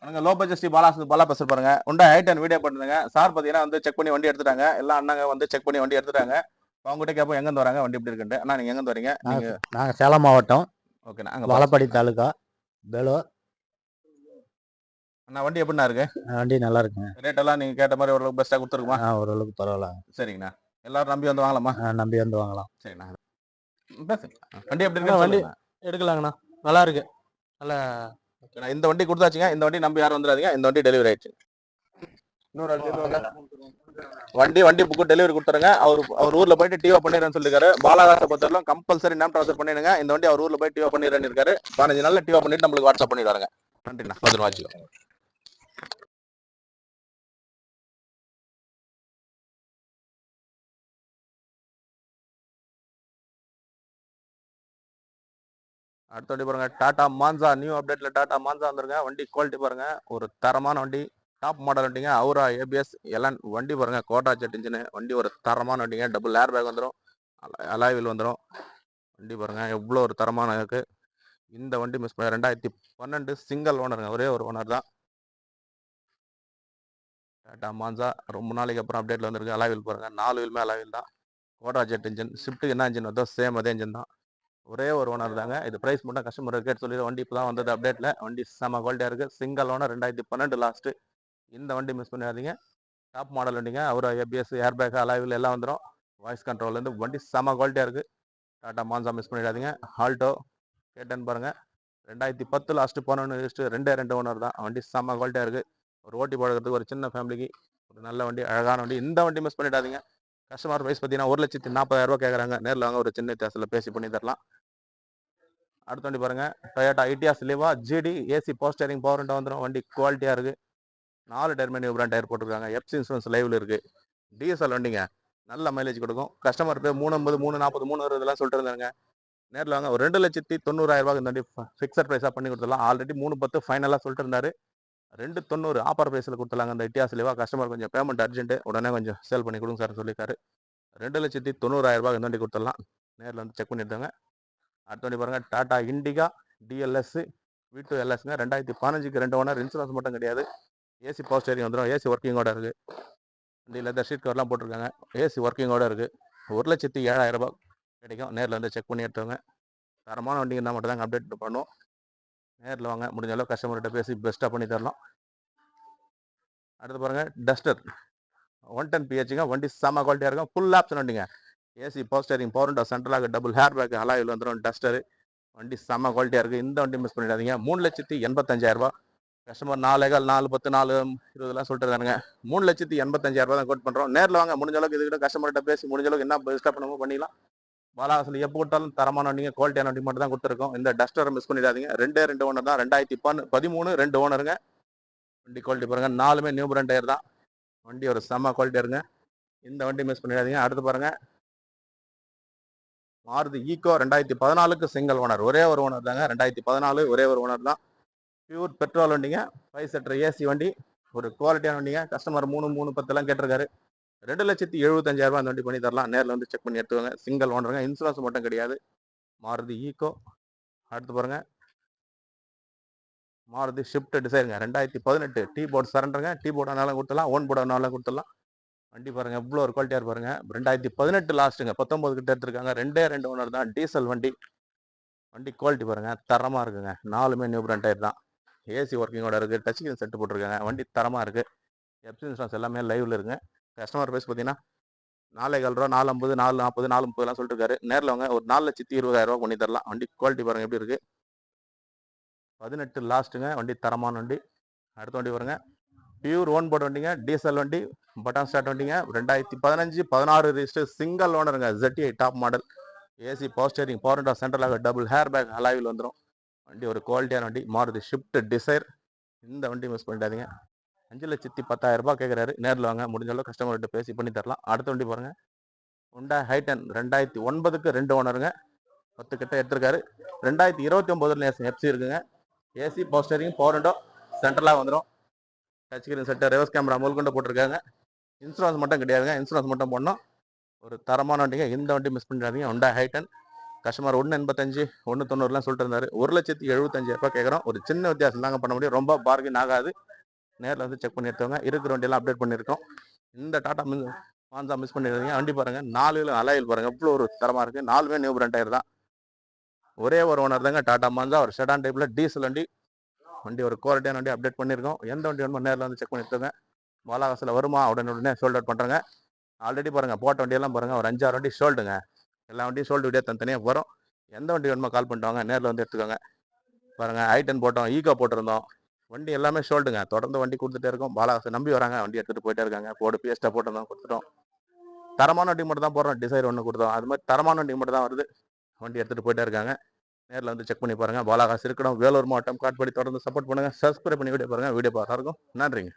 அங்க low budget Sri Bala பேசுற பாருங்க. உண்டா ஹைட்டன் வீடியோ பண்ணுங்க. சார் பாத்தீங்கன்னா வந்து செக் பண்ணி வண்டி எடுத்துட்டாங்க. எல்லாம் அண்ணாங்க வந்து செக் பண்ணி வண்டி எடுத்துட்டாங்க. அவங்ககிட்ட கேட்போம் எங்க இருந்து வராங்க, வண்டி எப்படி இருக்குன்ட்டு. அண்ணா நீங்க எங்க இருந்து வரீங்க? நீங்க நாங்க சேலம் மாவட்டம் ஓகேண்ணா. அங்க வாழப்பாடி தாலுகா வேலூர். அண்ணா வண்டி எப்படிண்ணா இருக்கு? வண்டி நல்லா இருக்குங்க. ரேட் எல்லாம் நீங்க கேட்ட மாதிரி ஓரளவுக்கு பெஸ்டா கொடுத்துருக்குமா? ஓரளவுக்கு பரவாயில்ல. சரிங்கண்ணா. எல்லாரும் நம்பி வந்து வாங்கலாமா? நம்பி வந்து வாங்கலாம். சரிண்ணா. வண்டி எப்படி இருக்கு? வண்டி எடுக்கலாங்கண்ணா, நல்லா இருக்கு. நல்லா இந்த வண்டி கொடுத்தாச்சுங்க. இந்த வண்டி நம்பி யாரும் வந்துடாதீங்க. இந்த வண்டி டெலிவரி ஆயிடுச்சு. வண்டி புக்கு டெலிவரி கொடுத்துருங்க. அவர் ஊர்ல போயிட்டு டிஓ பண்ணிடுறேன்னு சொல்லிருக்காரு. பாலாகாச பொறுத்தவரைக்கும் கம்பல்சரி நேம் ட்ரான்ஸ்ஃபர் பண்ணிடுங்க. இந்த வண்டி அவர் ஊர்ல போய் டிஓ பண்ணிடுறேன்னு இருக்காரு. 15 நாள்ல டிஓ பண்ணிட்டு நம்மளுக்கு வாட்ஸ்அப் பண்ணிடுவாருங்க. நன்றிண்ணா. பத்திரம் வாட்சிக்கோ. அடுத்த வண்டி பாருங்க, டாடா மான்சா. நியூ அப்டேட்ல டாடா மான்சா வந்துருங்க. வண்டி குவாலிட்டி பாருங்க, ஒரு தரமான வண்டி, டாப் மாடல் வண்டிங்க. அவுரா ஏபிஎஸ் எல்லாம் வண்டி பாருங்க, கோட்டா ஜெட் இன்ஜின் வண்டி, ஒரு தரமான வண்டிங்க. டபுள் ஏர் பேக் வந்துடும், அலாய்வில் வந்துடும். வண்டி பாருங்க எவ்வளோ ஒரு தரமான இருக்கு. இந்த வண்டி மிஸ் பண்ண 2012 சிங்கிள் ஓனருங்க, ஒரே ஒரு ஓனர் தான். டாடா மான்சா ரொம்ப நாளைக்கு அப்புறம் அப்டேட்ல வந்துருக்கு. அலாய்வில் பாருங்க, 4 வீலுமே அலாய்வில் தான். Quota jet engine. ஷிஃப்ட்டுக்கு என்ன இன்ஜின் வந்தோ சேம் அதே இன்ஜின் தான். ஒரே ஒரு ஓனர் தாங்க. இது பிரைஸ் மட்டும் கஸ்டமர் கேட்டு சொல்லி வண்டி இப்போ தான் வந்தது அப்டேட்ல. வண்டி செம குவாலிட்டியா இருக்கு. Single owner 2012 last. இந்த வண்டி மிஸ் பண்ணிடாதீங்க. டாப் மாடல் வண்டிங்க. அவர் ஏபிஎஸ் ஏர் பேக் அலாய்வில் எல்லாம் வந்துடும். வாய்ஸ் கண்ட்ரோல்லேருந்து வண்டி செம குவாலிட்டியா இருக்கு. டாடா மான்சா மிஸ் பண்ணிடாதீங்க. ஆல்டோ கேட்டன் பாருங்க, 2010 லாஸ்ட் 11 ரெண்டு ஓனர் தான். வண்டி செம குவாலிட்டியா இருக்கு. ஒரு ஓட்டி போடுறதுக்கு ஒரு சின்ன ஃபேமிலிக்கு ஒரு நல்ல வண்டி, அழகான வண்டி. இந்த வண்டி மிஸ் பண்ணிடாதீங்க. கஸ்டமர் பிரைஸ் பார்த்தீங்கன்னா 1,40,000 கேட்குறாங்க. நேரில் வாங்க, ஒரு சின்ன வித்தியாசத்தில் பேசி பண்ணி தரலாம். அடுத்த வண்டி பாருங்க, Toyota ideas லிவா GT AC போஸ்டரிங் power window வந்துடும். வண்டி குவாலிட்டியா இருக்கு. 4 டயர் நியூ பிராண்ட் டயர் போட்டுருக்காங்க. எஃப்சி இன்சூரன்ஸ் லைவ்ல இருக்கு. டிஎஸ்எல் வண்டிங்க, நல்ல மைலேஜ் கொடுக்கும். கஸ்டமர் பேர் 350 340 360 இதெல்லாம் சொல்லிட்டு இருந்தாங்க. நேரில் வாங்க, ஒரு 2,90,000 இந்த வண்டி ஃபிக்ஸட் ப்ரைஸாக பண்ணி கொடுத்துடலாம். ஆல்ரெடி 310 ஃபைனலாக சொல்லிட்டு இருந்தாரு. 290 ஆஃபர் ப்ரைஸில் கொடுத்துலாங்க. அந்த ஐடியாஸ் லிவா கஸ்டமர் கொஞ்சம் பேமெண்ட் அர்ஜென்ட், உடனே கொஞ்சம் சேல் பண்ணி கொடுங்க சார் சொல்லியிருக்காரு. 2,90,000 இந்த வண்டி கொடுத்துடலாம். நேரில் வந்து செக் பண்ணிட்டாங்க. அடுத்த வண்டி பாருங்க, டாடா இண்டிகா டிஎல்எஸ் V2LSங்க. 2015க்கு 2 ஓனர், இன்சூரன்ஸ் மட்டும் கிடையாது. ஏசி பவர் ஸ்டேரிங் வந்துடும். ஏசி ஒர்க்கிங்கோட இருக்கு. வண்டியில் இந்த ஷீட் கவர்லாம் போட்டிருக்காங்க. ஏசி ஒர்க்கிங்கோட இருக்கு. 1,07,000 கிடைக்கும். நேரில் வந்து செக் பண்ணி எடுத்தவங்க. தரமான வண்டிங்க இருந்தால் மட்டும் தாங்க அப்டேட் பண்ணுவோம். நேரில் வாங்க, முடிஞ்ச அளவு கஸ்டமர்கிட்ட பேசி பெஸ்ட்டாக பண்ணி தரலாம். அடுத்து பாருங்க, டஸ்டர் 110 PHங்க. வண்டி செம குவாலிட்டியாக இருக்கும். ஃபுல் ஆப்ஷன் வண்டிங்க. AC power steering power window சென்ட்ரலாக டபுள் ஹேர் பேக் அலாயில் வந்துடும். டஸ்டர் வண்டி செம குவாலிட்டியாக இருக்குது. இந்த வண்டி மிஸ் பண்ணிடாதீங்க. 3,85,000. கஸ்டமர் 4 4 10 4 20 சொல்லிட்டு இருக்காங்க. 3,85,000 தான் கோட் பண்ணுறோம். நேரில் வாங்க, முடிஞ்ச அளவுக்கு இதுக்கிட்ட கஸ்டமர்கிட்ட பேசி முடிஞ்ச அளவுக்கு என்ன பெஸ்ட்டாக பண்ணணுமோ பண்ணிக்கலாம். பாலாவாசல் எப்போ கொடுத்தாலும் தரமான வண்டிங்க, குவாலிட்டியான வண்டி மட்டும் தான் கொடுத்துருக்கோம். இந்த டஸ்டரை மிஸ் பண்ணிடாதீங்க. 2 ஓனர் தான். 2013 2 ஓனருங்க. வண்டி குவாலிட்டி பாருங்க, 4மே நியூ பிராண்ட் டயர் தான். வண்டி ஒரு செம்ம குவாலிட்டியா இருங்க. இந்த வண்டி மிஸ் பண்ணிடாதீங்க. அடுத்து பாருங்க, மாருதி ஈக்கோ 2014க்கு சிங்கிள் ஓனர், ஒரே ஒரு ஓனர் தாங்க. 2014 ஒரே ஒரு ஓனர் தான். பியூர் பெட்ரோல் வண்டிங்க. 5 சீட்டர் ஏசி வண்டி, ஒரு குவாலிட்டியான வண்டிங்க. கஸ்டமர் 3,10 கேட்டிருக்காரு. 2,75,000 அந்த வண்டி பண்ணி தரலாம். நேரில் வந்து செக் பண்ணி எடுத்துவாங்க. சிங்கிள் ஓனருங்க, இன்சூரன்ஸ் மட்டும் கிடையாது. மாருதி ஈக்கோ. அடுத்து பாருங்க, மாருதி ஷிஃப்ட் டிசைருங்க. 2018 டீ போர்டு சரண்டருங்க. டீ போர்டு ஆனாலும் கொடுத்துடலாம், ஓன் போர்டு ஆனாலும் கொடுத்துடலாம். வண்டி பாருங்க எவ்வளோ ஒரு குவாலிட்டியா பாருங்க. 2018 லாஸ்ட்டுங்க, 19 கிட்ட எடுத்திருக்காங்க. 2 ஓனர் தான். டீசல் வண்டி. வண்டி குவாலிட்டி பாருங்க, தரமா இருக்குங்க. 4மே நியூ பிராண்ட் டயர் தான். ஏசி ஒர்க்கிங்கோட இருக்கு. டச் ஸ்கிரீன் செட் போட்டிருக்காங்க. வண்டி தரமா இருக்கு. எஃப்சி இன்சூரன்ஸ் எல்லாமே லைவ்ல இருக்குங்க. கஸ்டமர் பிரைஸ் பார்த்தீங்கன்னா 4,15,000 4,50 4,40 4,30 சொல்லிட்டு இருக்காரு. நேரில் வாங்க, ஒரு 4,20,000 பண்ணி தரலாம். வண்டி குவாலிட்டி பாருங்க எப்படி இருக்கு. 18 லாஸ்ட்டுங்க. வண்டி தரமான வண்டி. அடுத்த வண்டி பாருங்க, பியூர் ஓன் போர்டு வண்டிங்க. டீசல் வண்டி, பட்டன் ஸ்டார்ட் வண்டிங்க. 2015 16 ரிஜிஸ்டர் சிங்கிள் ஓனருங்க. ZTI top model. AC power steering power window சென்ட்ரலாக டபுள் ஹேர் பேக் அலாயில் வந்துடும். வண்டி ஒரு குவாலிட்டியான வண்டி. Maruti Swift Dzire. இந்த வண்டி மிஸ் பண்ணிட்டாதீங்க. 5,10,000 கேட்குறாரு. நேரில் வாங்க, முடிஞ்ச அளவு கஸ்டமர்கிட்ட பேசி பண்ணி தரலாம். அடுத்த வண்டி பாருங்க, ஹுண்டாய் ஹைட்டன் 2009க்கு 2 ஓனருங்க. 10 கிட்ட எடுத்திருக்காரு. 2029 எஃப்சி இருக்குங்க. AC power steering power window சென்ட்ரலாக வந்துடும். Touch screen set, reverse camera மூல்கொண்டு போட்டிருக்காங்க. இன்சூரன்ஸ் மட்டும் கிடையாதுங்க, இன்சூரன்ஸ் மட்டும் போடணும். ஒரு தரமான வண்டிங்க. இந்த வண்டி மிஸ் பண்ணிடாதீங்க. ஹுண்டாய் ஹைட்டன் கஸ்டமர் 1.85 1.90 சொல்லிட்டு இருந்தாரு. 1,75,000 கேட்குறோம். ஒரு சின்ன வித்தியாசம் தாங்க பண்ண முடியும். ரொம்ப பார்கின் ஆகாது. நேரில் வந்து செக் பண்ணி எடுத்தவங்க. இருக்கிற வண்டியெல்லாம் அப்டேட் பண்ணியிருக்கோம். இந்த டாடா மான்சா மிஸ் பண்ணிடுறீங்க. வண்டி பாருங்க 4 வீலும் அலாயில் பாருங்க எவ்வளோ ஒரு தரமாக இருக்குது. 4மே நியூ பிராண்ட் டயர் தான். ஒரே ஒரு ஓனர் தாங்க டாடா மான்சா. ஒரு செடான் டைப்பில் டீசல் வண்டி. வண்டி ஒரு குவாலிட்டியான வண்டி அப்டேட் பண்ணியிருக்கோம். எந்த வண்டி வேணுமோ நேரில் வந்து செக் பண்ணி எடுத்துங்க. பாலாகாசில் வருமா உடனே சோல்ட் அவுட் பண்ணுறேங்க. ஆல்ரெடி பாருங்கள் போட்ட வண்டியெல்லாம் பாருங்கள் ஒரு 5-6 வண்டி சோல்டுங்க. எல்லா வண்டியும் சோல்டு வீடியோ தனித்தனியாக வரும். எந்த வண்டி வேணுமோ கால் பண்ணிட்டு வாங்க. நேரில் வந்து எடுத்துக்கோங்க. பாருங்கள் i10 போட்டோம், ஈகோ போட்டிருந்தோம். வண்டி எல்லாமே சோல்டுங்க. தொடர்ந்து வண்டி கொடுத்துட்டே இருக்கோம். பாலாகாசை நம்பி வராங்க. வண்டி எடுத்துகிட்டு போயிட்டே இருக்காங்க. போடு பிஎஸ்டா போட்டிருந்தோம், கொடுத்துட்டோம். தரமான வண்டி மட்டும் தான் போடுறோம். டிசைர் ஒன்று கொடுத்தோம். அது மாதிரி தரமான வண்டி மட்டும் தான் வருது. வண்டி எடுத்துகிட்டு போயிட்டே இருக்காங்க. நேரில் வந்து செக் பண்ணி பாருங்கள். பாலாகாசு இருக்கணும். வேலூர் மாவட்டம் காட்பாடி. தொடர்ந்து சப்போர்ட் பண்ணுங்கள். சப்ஸ்கிரைப் பண்ணி வீடியோ பாருங்கள். வீடியோ பார்த்தா இருக்கும். நன்றிங்க.